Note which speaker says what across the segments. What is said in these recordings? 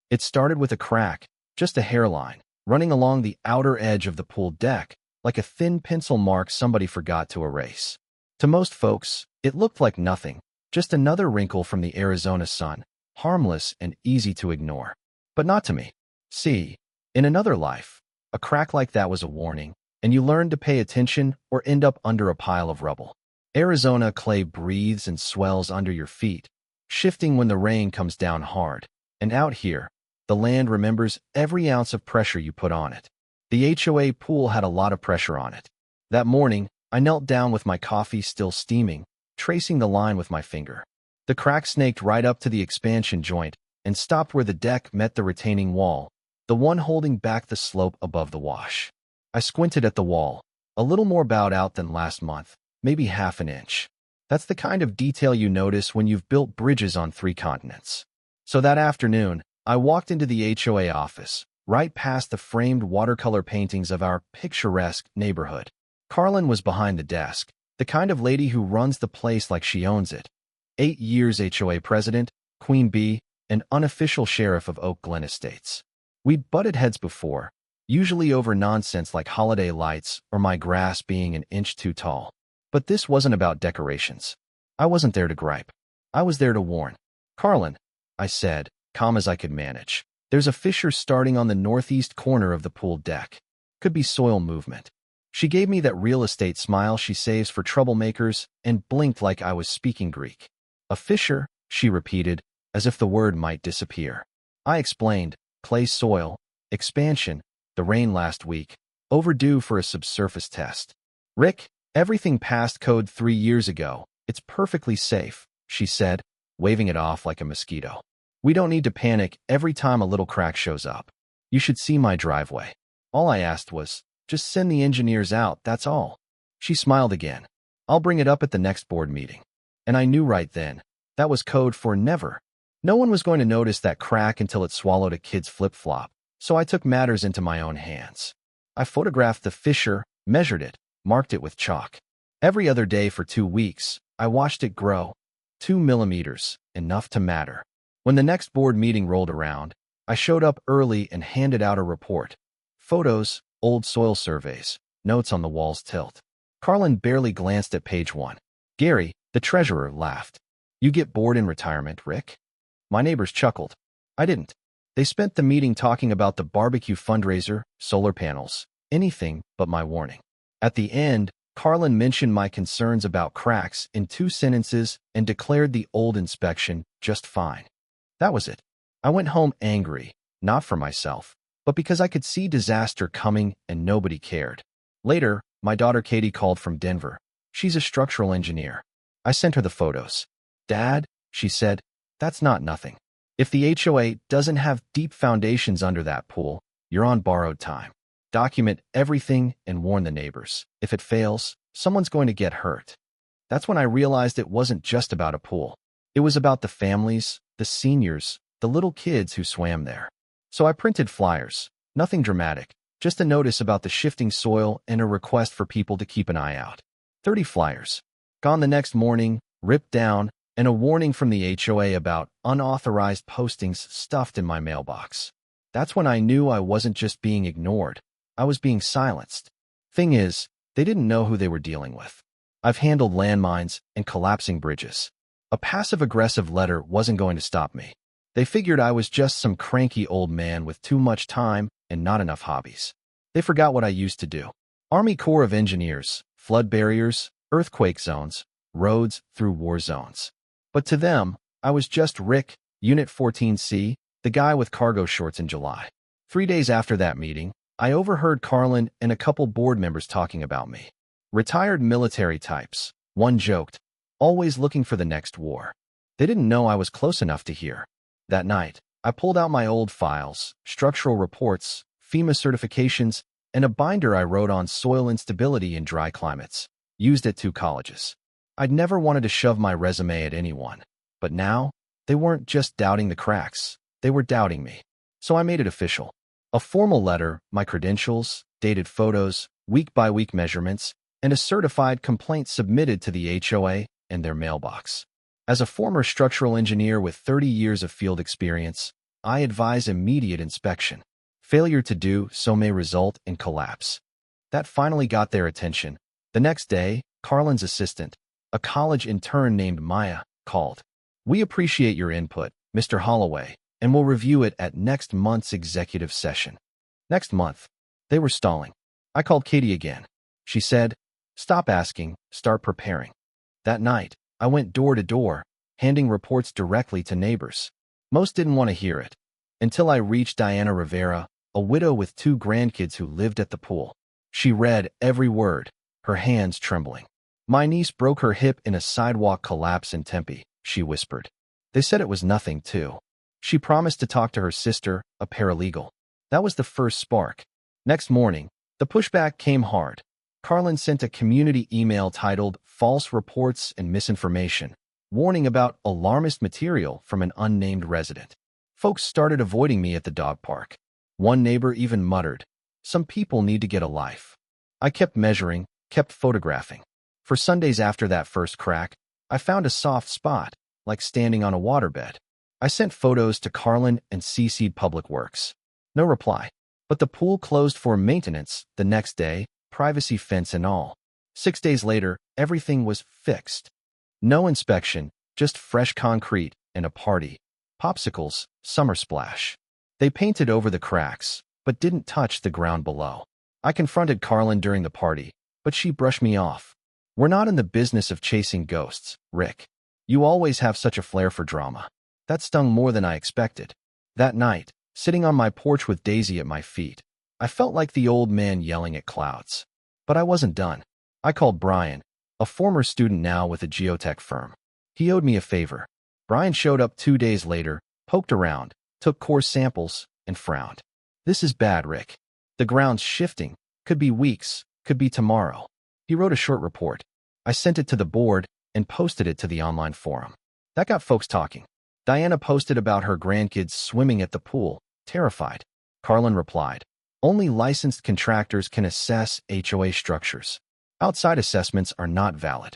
Speaker 1: It started with a crack, just a hairline, running along the outer edge of the pool deck, like a thin pencil mark somebody forgot to erase. To most folks, it looked like nothing, just another wrinkle from the Arizona sun, harmless and easy to ignore. But not to me. See, in another life, a crack like that was a warning, and you learned to pay attention or end up under a pile of rubble. Arizona clay breathes and swells under your feet, shifting when the rain comes down hard. And out here, the land remembers every ounce of pressure you put on it. The HOA pool had a lot of pressure on it. That morning, I knelt down with my coffee still steaming, tracing the line with my finger. The crack snaked right up to the expansion joint and stopped where the deck met the retaining wall, the one holding back the slope above the wash. I squinted at the wall, a little more bowed out than last month, maybe half an inch. That's the kind of detail you notice when you've built bridges on 3 continents. So that afternoon, I walked into the HOA office, right past the framed watercolor paintings of our picturesque neighborhood. Carlin was behind the desk, the kind of lady who runs the place like she owns it. 8 years HOA president, queen bee, and unofficial sheriff of Oak Glen Estates. We'd butted heads before, usually over nonsense like holiday lights or my grass being an inch too tall. But this wasn't about decorations. I wasn't there to gripe. I was there to warn. Carlin, I said, calm as I could manage. There's a fissure starting on the northeast corner of the pool deck. Could be soil movement. She gave me that real estate smile she saves for troublemakers and blinked like I was speaking Greek. A fissure, she repeated, as if the word might disappear. I explained, clay soil, expansion, the rain last week, overdue for a subsurface test. Rick, everything passed code 3 years ago. It's perfectly safe, she said, waving it off like a mosquito. We don't need to panic every time a little crack shows up. You should see my driveway. All I asked was, just send the engineers out, that's all. She smiled again. I'll bring it up at the next board meeting. And I knew right then, that was code for never. No one was going to notice that crack until it swallowed a kid's flip-flop, so I took matters into my own hands. I photographed the fissure, measured it, marked it with chalk. Every other day for 2 weeks, I watched it grow. 2 millimeters, enough to matter. When the next board meeting rolled around, I showed up early and handed out a report. Photos, old soil surveys, notes on the wall's tilt. Carlin barely glanced at page 1. Gary, the treasurer, laughed. You get bored in retirement, Rick? My neighbors chuckled. I didn't. They spent the meeting talking about the barbecue fundraiser, solar panels, anything but my warning. At the end, Carlin mentioned my concerns about cracks in 2 sentences and declared the old inspection just fine. That was it. I went home angry, not for myself, but because I could see disaster coming and nobody cared. Later, my daughter Katie called from Denver. She's a structural engineer. I sent her the photos. Dad, she said, that's not nothing. If the HOA doesn't have deep foundations under that pool, you're on borrowed time. Document everything and warn the neighbors. If it fails, someone's going to get hurt. That's when I realized it wasn't just about a pool. It was about the families, the seniors, the little kids who swam there. So I printed flyers. Nothing dramatic, just a notice about the shifting soil and a request for people to keep an eye out. 30 flyers. Gone the next morning, ripped down, and a warning from the HOA about unauthorized postings stuffed in my mailbox. That's when I knew I wasn't just being ignored. I was being silenced. Thing is, they didn't know who they were dealing with. I've handled landmines and collapsing bridges. A passive-aggressive letter wasn't going to stop me. They figured I was just some cranky old man with too much time and not enough hobbies. They forgot what I used to do. Army Corps of Engineers, flood barriers, earthquake zones, roads through war zones. But to them, I was just Rick, Unit 14C, the guy with cargo shorts in July. 3 days after that meeting, I overheard Carlin and a couple board members talking about me. Retired military types, one joked, always looking for the next war. They didn't know I was close enough to hear. That night, I pulled out my old files, structural reports, FEMA certifications, and a binder I wrote on soil instability in dry climates, used at 2 colleges. I'd never wanted to shove my resume at anyone, but now, they weren't just doubting the cracks, they were doubting me. So I made it official. A formal letter, my credentials, dated photos, week-by-week measurements, and a certified complaint submitted to the HOA and their mailbox. As a former structural engineer with 30 years of field experience, I advise immediate inspection. Failure to do so may result in collapse. That finally got their attention. The next day, Carlin's assistant, a college intern named Maya, called. "We appreciate your input, Mr. Holloway, and we'll review it at next month's executive session." Next month. They were stalling. I called Katie again. She said, "Stop asking, start preparing." That night, I went door to door, handing reports directly to neighbors. Most didn't want to hear it, until I reached Diana Rivera, a widow with 2 grandkids who lived at the pool. She read every word, her hands trembling. "My niece broke her hip in a sidewalk collapse in Tempe," she whispered. They said it was nothing, too. She promised to talk to her sister, a paralegal. That was the first spark. Next morning, the pushback came hard. Carlin sent a community email titled "False Reports and Misinformation," warning about alarmist material from an unnamed resident. Folks started avoiding me at the dog park. One neighbor even muttered, "Some people need to get a life." I kept measuring, kept photographing. For Sundays after that first crack, I found a soft spot, like standing on a waterbed. I sent photos to Carlin and CC'd Public Works. No reply. But the pool closed for maintenance the next day, privacy fence and all. 6 days later, everything was fixed. No inspection, just fresh concrete and a party. Popsicles, summer splash. They painted over the cracks, but didn't touch the ground below. I confronted Carlin during the party, but she brushed me off. "We're not in the business of chasing ghosts, Rick. You always have such a flair for drama." That stung more than I expected. That night, sitting on my porch with Daisy at my feet, I felt like the old man yelling at clouds. But I wasn't done. I called Brian, a former student now with a geotech firm. He owed me a favor. Brian showed up 2 days later, poked around, took core samples, and frowned. "This is bad, Rick. The ground's shifting. Could be weeks, could be tomorrow." He wrote a short report. I sent it to the board and posted it to the online forum. That got folks talking. Diana posted about her grandkids swimming at the pool, terrified. Carlin replied, "Only licensed contractors can assess HOA structures. Outside assessments are not valid."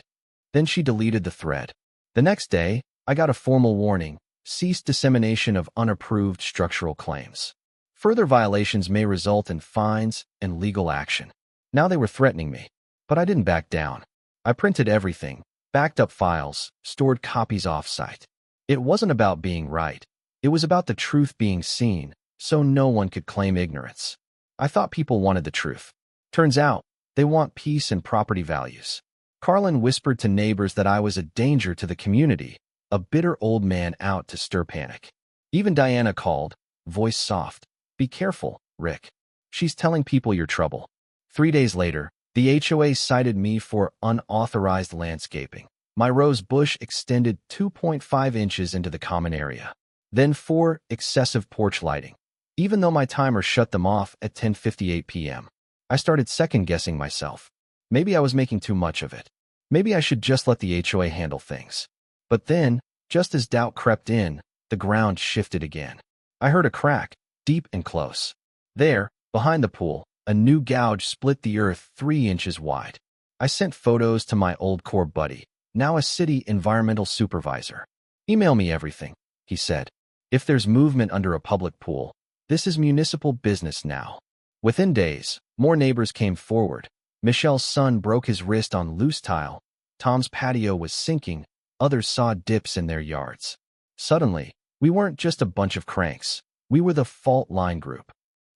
Speaker 1: Then she deleted the thread. The next day, I got a formal warning: cease dissemination of unapproved structural claims. Further violations may result in fines and legal action. Now they were threatening me, but I didn't back down. I printed everything, backed up files, stored copies off-site. It wasn't about being right. It was about the truth being seen, so no one could claim ignorance. I thought people wanted the truth. Turns out, they want peace and property values. Carlin whispered to neighbors that I was a danger to the community, a bitter old man out to stir panic. Even Diana called, voice soft, "Be careful, Rick. She's telling people you're trouble." 3 days later, the HOA cited me for unauthorized landscaping. My rose bush extended 2.5 inches into the common area. Then 4 excessive porch lighting. Even though my timer shut them off at 10:58 p.m., I started second-guessing myself. Maybe I was making too much of it. Maybe I should just let the HOA handle things. But then, just as doubt crept in, the ground shifted again. I heard a crack, deep and close. There, behind the pool, a new gouge split the earth 3 inches wide. I sent photos to my old core buddy, now a city environmental supervisor. "Email me everything," he said. "If there's movement under a public pool, this is municipal business now." Within days, more neighbors came forward. Michelle's son broke his wrist on loose tile. Tom's patio was sinking. Others saw dips in their yards. Suddenly, we weren't just a bunch of cranks. We were the fault line group.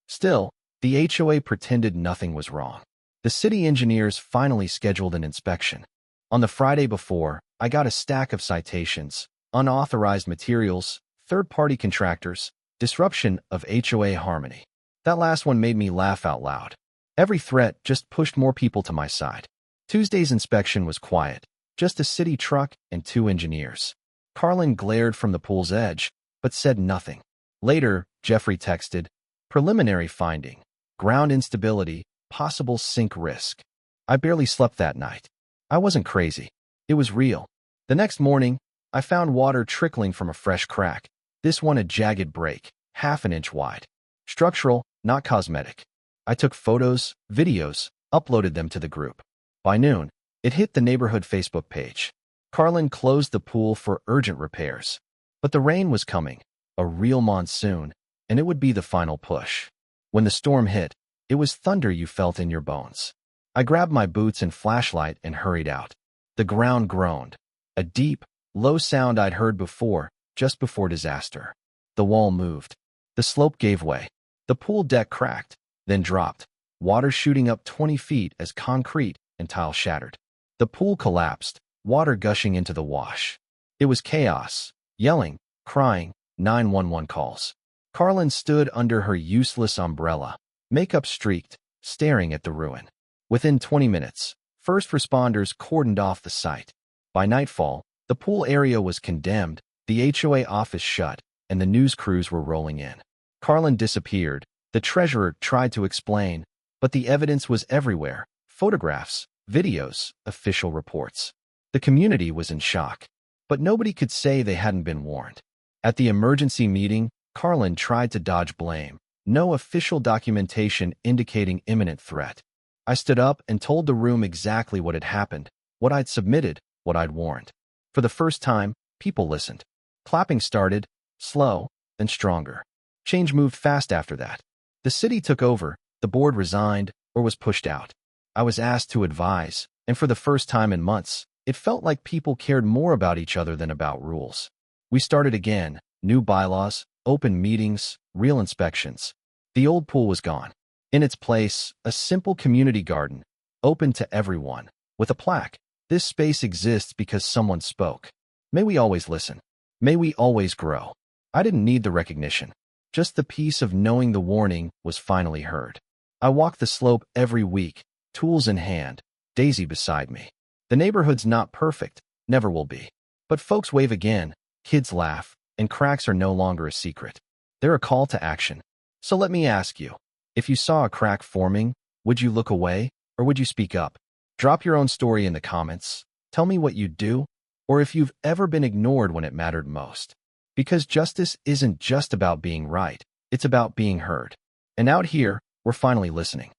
Speaker 1: Still, the HOA pretended nothing was wrong. The city engineers finally scheduled an inspection. On the Friday before, I got a stack of citations: unauthorized materials, third-party contractors, disruption of HOA harmony. That last one made me laugh out loud. Every threat just pushed more people to my side. Tuesday's inspection was quiet, just a city truck and 2 engineers. Carlin glared from the pool's edge, but said nothing. Later, Jeffrey texted, "Preliminary finding: ground instability, possible sink risk." I barely slept that night. I wasn't crazy. It was real. The next morning, I found water trickling from a fresh crack, this one a jagged break, half an inch wide. Structural, not cosmetic. I took photos, videos, uploaded them to the group. By noon, it hit the neighborhood Facebook page. Carlin closed the pool for urgent repairs. But the rain was coming. a real monsoon, and it would be the final push. When the storm hit, it was thunder you felt in your bones. I grabbed my boots and flashlight and hurried out. The ground groaned, a deep, low sound I'd heard before, just before disaster. The wall moved. The slope gave way. The pool deck cracked, then dropped, water shooting up 20 feet as concrete and tile shattered. The pool collapsed, water gushing into the wash. It was chaos, yelling, crying, 911 calls. Carlin stood under her useless umbrella, makeup streaked, staring at the ruin. Within 20 minutes, first responders cordoned off the site. By nightfall, the pool area was condemned, the HOA office shut, and the news crews were rolling in. Carlin disappeared. The treasurer tried to explain, but the evidence was everywhere. Photographs, videos, official reports. The community was in shock, but nobody could say they hadn't been warned. At the emergency meeting, Carlin tried to dodge blame. No official documentation indicating imminent threat. I stood up and told the room exactly what had happened, what I'd submitted, what I'd warned. For the first time, people listened. Clapping started, slow, then stronger. Change moved fast after that. The city took over, the board resigned, or was pushed out. I was asked to advise, and for the first time in months, it felt like people cared more about each other than about rules. We started again, new bylaws, open meetings, real inspections. The old pool was gone. In its place, a simple community garden, open to everyone, with a plaque. This space exists because someone spoke. May we always listen. May we always grow. I didn't need the recognition. Just the peace of knowing the warning was finally heard. I walked the slope every week, tools in hand, Daisy beside me. The neighborhood's not perfect, never will be. But folks wave again, kids laugh, and cracks are no longer a secret. They're a call to action. So let me ask you, if you saw a crack forming, would you look away, or would you speak up? Drop your own story in the comments. Tell me what you'd do, or if you've ever been ignored when it mattered most. Because justice isn't just about being right, it's about being heard. And out here, we're finally listening.